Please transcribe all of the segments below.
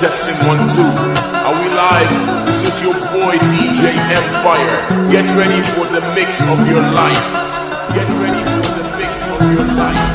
testing 1, 2. Are we live? This is your boy DJ Empire. Get ready for the mix of your life. Get ready for the mix of your life.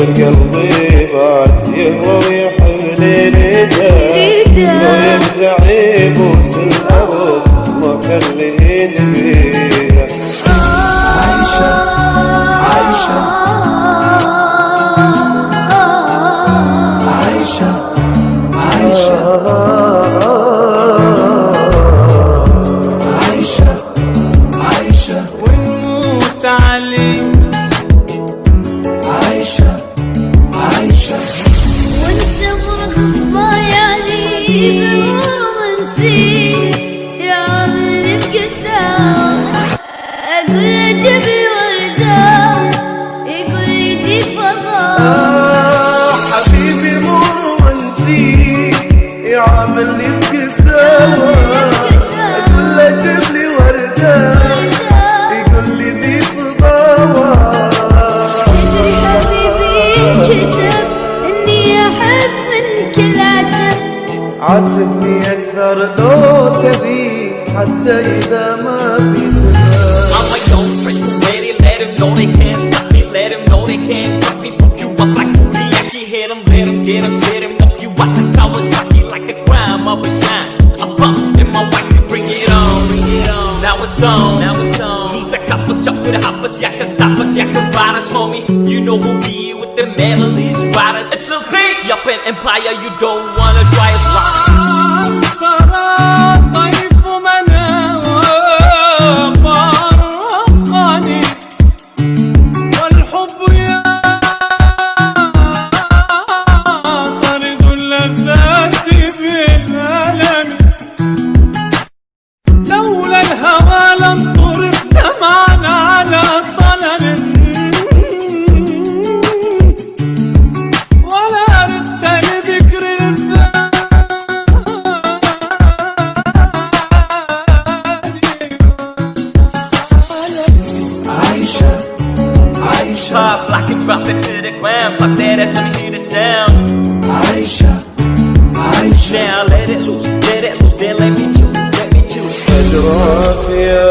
قلبي بعد يهوى ويحملي ليده لو يرجع يبوس الأرض ما خلي ايدي بيده. عايشة عايشة عايشة عايشة عايشة عايشة ونموت عليه. عايشة عايشة وانت مرخص ضايعني برومانسي يا عمري بقسام. اقول له جيب لي وردة يقول لي دي فضاء. حبيبي مو رومانسي يعامل لي بقسامة. اقول له جيب لي وردة يقول لي دي فضاء. كتب اني احب من كل عتب. عاتبني اكثر لو تبي حتى اذا ما في سبب. I'm like yo, fresh ready, let them know they can't stop me, let them know they can't drop me. Pump you up like teriyaki, hit them, let them get them, set them up you out like Kawasaki, like a crime of a shine. A bump in my waxy, bring it on, bring it on. Now it's on, now it's on. Lose the coppers, chop with the hoppers, y'all can stop us, y'all can fight us, homie. You know who we with the melodies, riders. It's Lil P, up in Empire, you don't wanna try us rock. Block it, drop it to the ground. Pop that ass, let me hit it down. Aisha, Aisha. Now let it loose, then let me choose, let me choose. أدراك يا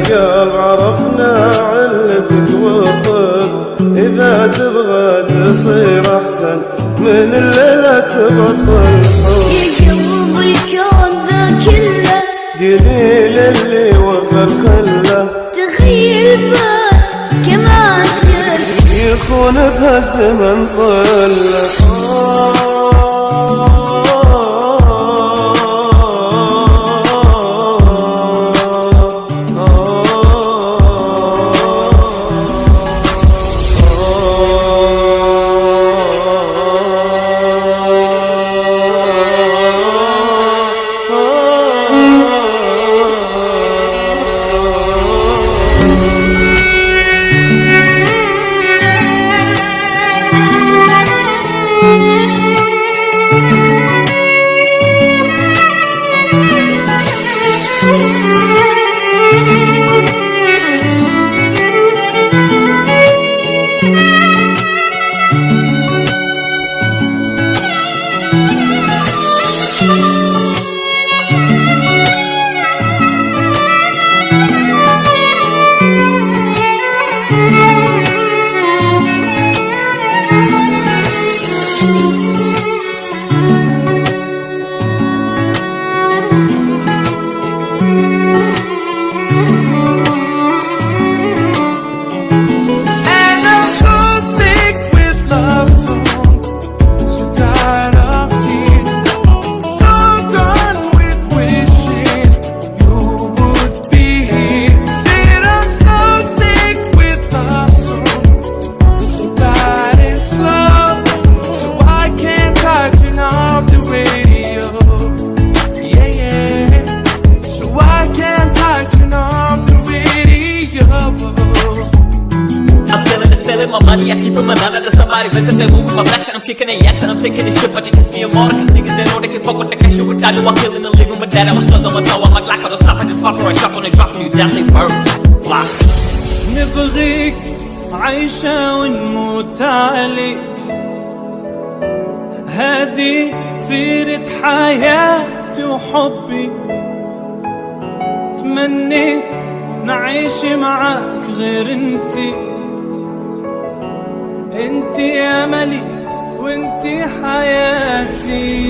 قلب عرفنا علتك والطب. إذا تبغى تصير أحسن من الليلة تبطل حب. يا قلب الكون ذا كله قليل اللي وفى الخله. تخيل بس كمان يخون بهالزمن طله. my money, I keep them another to somebody visit, they move my blessing. I'm kicking a yes and I'm taking this shit, but you kiss me a motor. Cause niggas they know they can fuck with the cash, you would die, do I kill and leave him with that. I was close on my toe, I'm like, I don't stop, I just fuck or I shop on and drop on you, deadly birds. Block. نبغيك عايشة ونموت عليك، هذه سيرة حياتي وحبي، تمنيت نعيش معاك غير انتي، انتي املي وانتي حياتي.